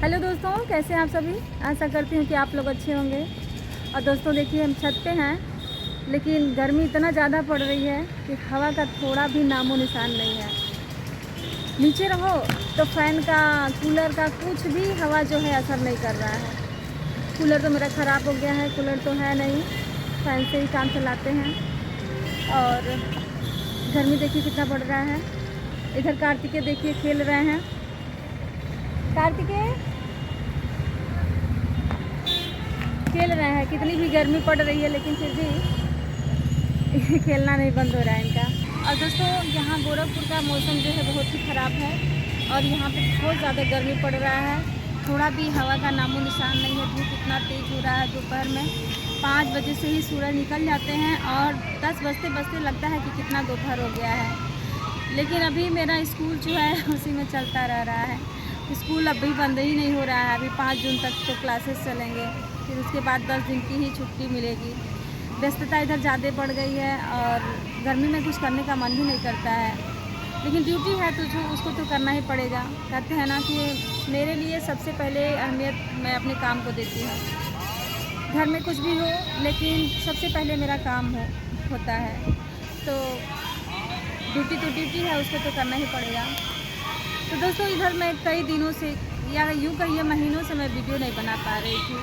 Hello दोस्तों, कैसे हैं आप सभी। आशा करती हूँ कि आप लोग अच्छे होंगे। और दोस्तों देखिए, हम छत पे हैं, लेकिन गर्मी इतना ज़्यादा पड़ रही है कि हवा का थोड़ा भी नामो निशान नहीं है। नीचे रहो तो फ़ैन का, कूलर का कुछ भी हवा जो है असर नहीं कर रहा है। कूलर तो मेरा ख़राब हो गया है, कूलर तो है नहीं, फ़ैन से ही काम चलाते हैं। और गर्मी देखिए कितना बढ़ रहा है। इधर कार्तिकेय देखिए खेल रहे हैं। कार्तिकेय खेल रहे हैं। कितनी भी गर्मी पड़ रही है लेकिन फिर भी खेलना नहीं बंद हो रहा है इनका। और दोस्तों, यहाँ गोरखपुर का मौसम जो है बहुत ही ख़राब है और यहाँ पे बहुत ज़्यादा गर्मी पड़ रहा है। थोड़ा भी हवा का नामो निशान नहीं है। धूप इतना तेज़ हो रहा है। दोपहर में 5 बजे से ही सूरज निकल जाते हैं और 10 बजते बजते लगता है कि कितना दोपहर हो गया है। लेकिन अभी मेरा स्कूल जो है उसी में चलता रह रहा है। स्कूल अभी बंद ही नहीं हो रहा है। अभी 5 जून तक तो क्लासेस चलेंगे, फिर उसके बाद 10 दिन की ही छुट्टी मिलेगी। व्यस्तता इधर ज़्यादा बढ़ गई है और गर्मी में कुछ करने का मन भी नहीं करता है, लेकिन ड्यूटी है तो जो उसको तो करना ही पड़ेगा। कहते हैं ना कि मेरे लिए सबसे पहले अहमियत मैं अपने काम को देती हूँ। घर में कुछ भी हो लेकिन सबसे पहले मेरा काम होता है। तो ड्यूटी है, उसको तो करना ही पड़ेगा। तो दोस्तों, इधर मैं कई दिनों से या यूँ कहिए महीनों से मैं वीडियो नहीं बना पा रही थी।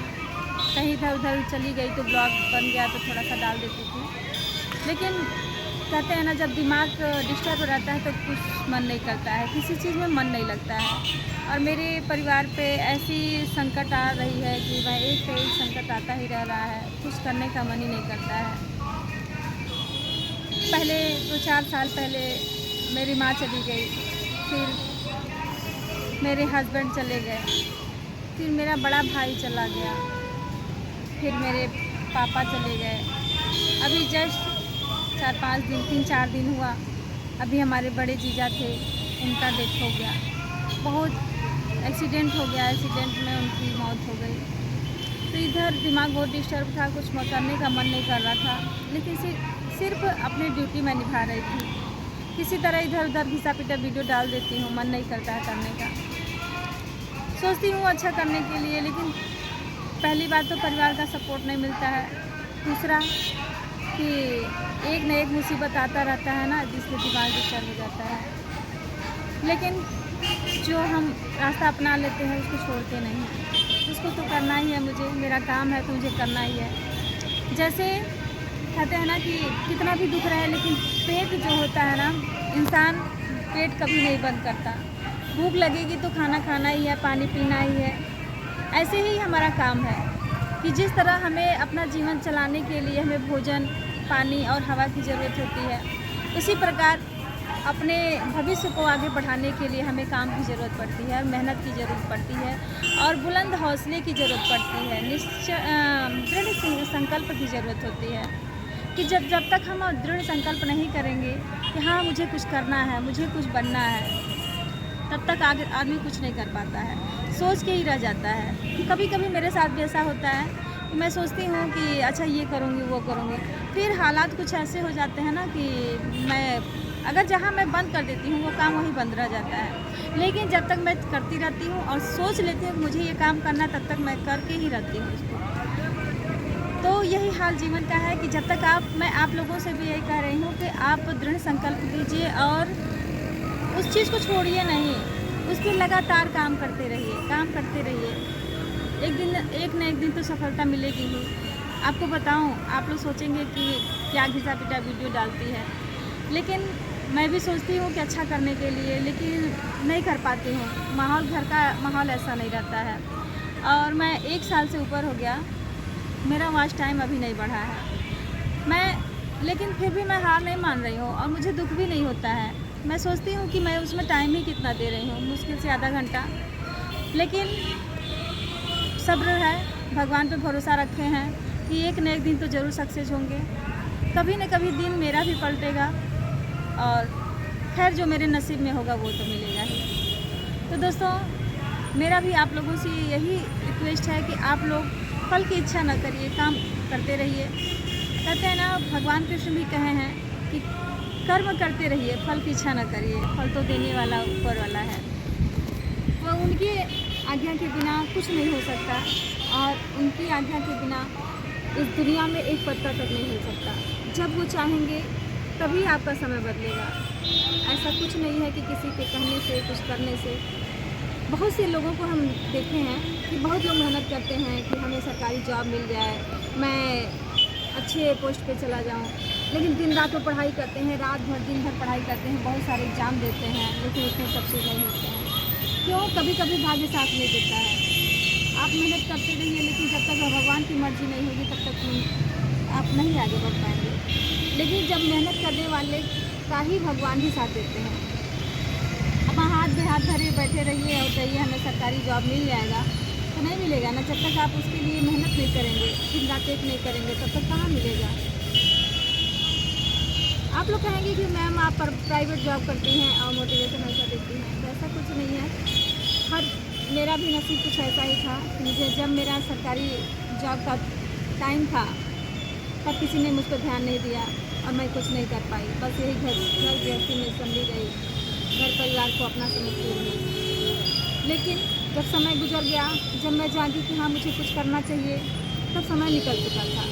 कहीं इधर उधर चली गई तो ब्लॉग बन गया तो थोड़ा सा डाल देती थी। लेकिन कहते हैं ना, जब दिमाग डिस्टर्ब रहता है तो कुछ मन नहीं करता है, किसी चीज़ में मन नहीं लगता है। और मेरे परिवार पे ऐसी संकट आ रही है कि वह एक से एक संकट आता ही रह रहा है, कुछ करने का मन ही नहीं करता है। पहले 2-4 साल पहले मेरी माँ चली गई, फिर मेरे हस्बैंड चले गए, फिर मेरा बड़ा भाई चला गया, फिर मेरे पापा चले गए। अभी जस्ट 4-5 दिन, 3-4 दिन हुआ, अभी हमारे बड़े जीजा थे, उनका डेथ हो गया। बहुत एक्सीडेंट हो गया, एक्सीडेंट में उनकी मौत हो गई। तो इधर दिमाग बहुत डिस्टर्ब था, कुछ करने का मन नहीं कर रहा था, लेकिन सिर्फ अपनी ड्यूटी मैं निभा रही थी। किसी तरह इधर उधर घिसा पिटा वीडियो डाल देती हूँ, मन नहीं करता है करने का। सोचती हूँ अच्छा करने के लिए, लेकिन पहली बात तो परिवार का सपोर्ट नहीं मिलता है। दूसरा कि एक न एक मुसीबत आता रहता है ना, जिससे दिमाग डिस्टर्ब हो जाता है। लेकिन जो हम रास्ता अपना लेते हैं उसको छोड़ते नहीं हैं। उसको तो करना ही है मुझे, मेरा काम है तो मुझे करना ही है। जैसे कहते हैं ना कि कितना भी दुख रहे लेकिन पेट जो होता है ना, इंसान पेट कभी नहीं बंद करता। भूख लगेगी तो खाना खाना ही है, पानी पीना ही है। ऐसे ही हमारा काम है कि जिस तरह हमें अपना जीवन चलाने के लिए हमें भोजन, पानी और हवा की ज़रूरत होती है, उसी प्रकार अपने भविष्य को आगे बढ़ाने के लिए हमें काम की ज़रूरत पड़ती है, मेहनत की ज़रूरत पड़ती है और बुलंद हौसले की ज़रूरत पड़ती है। दृढ़ संकल्प की ज़रूरत होती है कि जब तक हम दृढ़ संकल्प नहीं करेंगे कि हाँ मुझे कुछ करना है, मुझे कुछ बनना है, तब तक आगे आदमी कुछ नहीं कर पाता है, सोच के ही रह जाता है। कि कभी कभी मेरे साथ भी ऐसा होता है कि मैं सोचती हूँ कि अच्छा ये करूँगी वो करूँगी, फिर हालात कुछ ऐसे हो जाते हैं ना कि मैं अगर जहाँ मैं बंद कर देती हूँ वो काम वहीं बंद रह जाता है। लेकिन जब तक मैं करती रहती हूँ और सोच लेती हूँ कि मुझे ये काम करना है, तब तक मैं करके ही रहती हूँ उसको। तो यही हाल जीवन का है कि जब तक मैं आप लोगों से भी यही कह रही हूँ कि आप दृढ़ संकल्प लीजिए और उस चीज़ को छोड़िए नहीं, उसके लगातार काम करते रहिए। एक न एक दिन तो सफलता मिलेगी ही। आपको बताऊं, आप लोग सोचेंगे कि क्या घिसा पिटा वीडियो डालती है, लेकिन मैं भी सोचती हूँ कि अच्छा करने के लिए, लेकिन नहीं कर पाती हूँ। घर का माहौल ऐसा नहीं रहता है और मैं 1 साल से ऊपर हो गया, मेरा वॉच टाइम अभी नहीं बढ़ा है। लेकिन फिर भी मैं हार नहीं मान रही हूँ और मुझे दुख भी नहीं होता है। मैं सोचती हूँ कि मैं उसमें टाइम ही कितना दे रही हूँ, मुश्किल से आधा घंटा। लेकिन सब्र है, भगवान पे भरोसा रखे हैं कि एक न एक दिन तो ज़रूर सक्सेस होंगे। कभी न कभी दिन मेरा भी पलटेगा और खैर जो मेरे नसीब में होगा वो तो मिलेगा ही। तो दोस्तों, मेरा भी आप लोगों से यही रिक्वेस्ट है कि आप लोग फल की इच्छा न करिए, काम करते रहिए। कहते हैं ना, भगवान कृष्ण भी कहे हैं कि कर्म करते रहिए, फल की इच्छा न करिए, फल तो देने वाला ऊपर वाला है। वो उनके आज्ञा के बिना कुछ नहीं हो सकता और उनकी आज्ञा के बिना इस दुनिया में एक पत्ता तक नहीं हो सकता। जब वो चाहेंगे तभी आपका समय बदलेगा। ऐसा कुछ नहीं है कि किसी के कहने से, कुछ करने से। बहुत से लोगों को हम देखे हैं कि बहुत लोग मेहनत करते हैं कि हमें सरकारी जॉब मिल जाए, मैं अच्छे पोस्ट पे चला जाऊं, लेकिन दिन रात वो पढ़ाई करते हैं, रात भर दिन भर पढ़ाई करते हैं, बहुत सारे एग्ज़ाम देते हैं, लेकिन उसमें सक्सेस नहीं होते हैं। क्यों? कभी कभी भाग्य साथ नहीं देता है। आप मेहनत करते रहिए, लेकिन जब तक भगवान की मर्ज़ी नहीं होगी तब तक आप नहीं आगे बढ़ पाएंगे। लेकिन जब मेहनत करने वाले का ही भगवान भी साथ देते हैं। अब हाथ में हाथ धरे बैठे रहिए और कहिए हमें सरकारी जॉब मिल जाएगा, तो नहीं मिलेगा ना। जब तक आप उसके लिए मेहनत नहीं करेंगे, दिन रात एक नहीं करेंगे, तब तक कहाँ मिलेगा। आप लोग कहेंगे कि मैम आप प्राइवेट जॉब करती हैं और मोटिवेशन ऐसा देती हैं, तो ऐसा कुछ नहीं है। मेरा भी नसीब कुछ ऐसा ही था। मुझे जब मेरा सरकारी जॉब का टाइम था तब किसी ने मुझ पर ध्यान नहीं दिया और मैं कुछ नहीं कर पाई। बस यही घर गृहस्थी में संभली गई, घर परिवार को अपना समझती रही। लेकिन जब समय गुजर गया, जब मैं जागी कि हाँ मुझे कुछ करना चाहिए, तब समय निकल चुका था,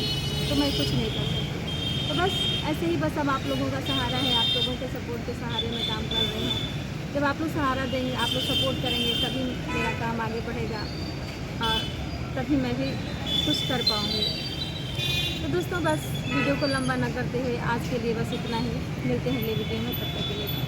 तो मैं कुछ नहीं कर सकती। तो बस ऐसे ही बस अब आप लोगों का सहारा है, आप लोगों के सपोर्ट के सहारे में काम कर रही हूँ। जब आप लोग सहारा देंगे, आप लोग सपोर्ट करेंगे, तभी मेरा काम आगे बढ़ेगा और तभी मैं भी कुछ कर पाऊँगी। तो दोस्तों बस वीडियो को लंबा ना करते हुए आज के लिए बस इतना ही। मिलते हैं अगले वीडियो में, तब तक के लिए।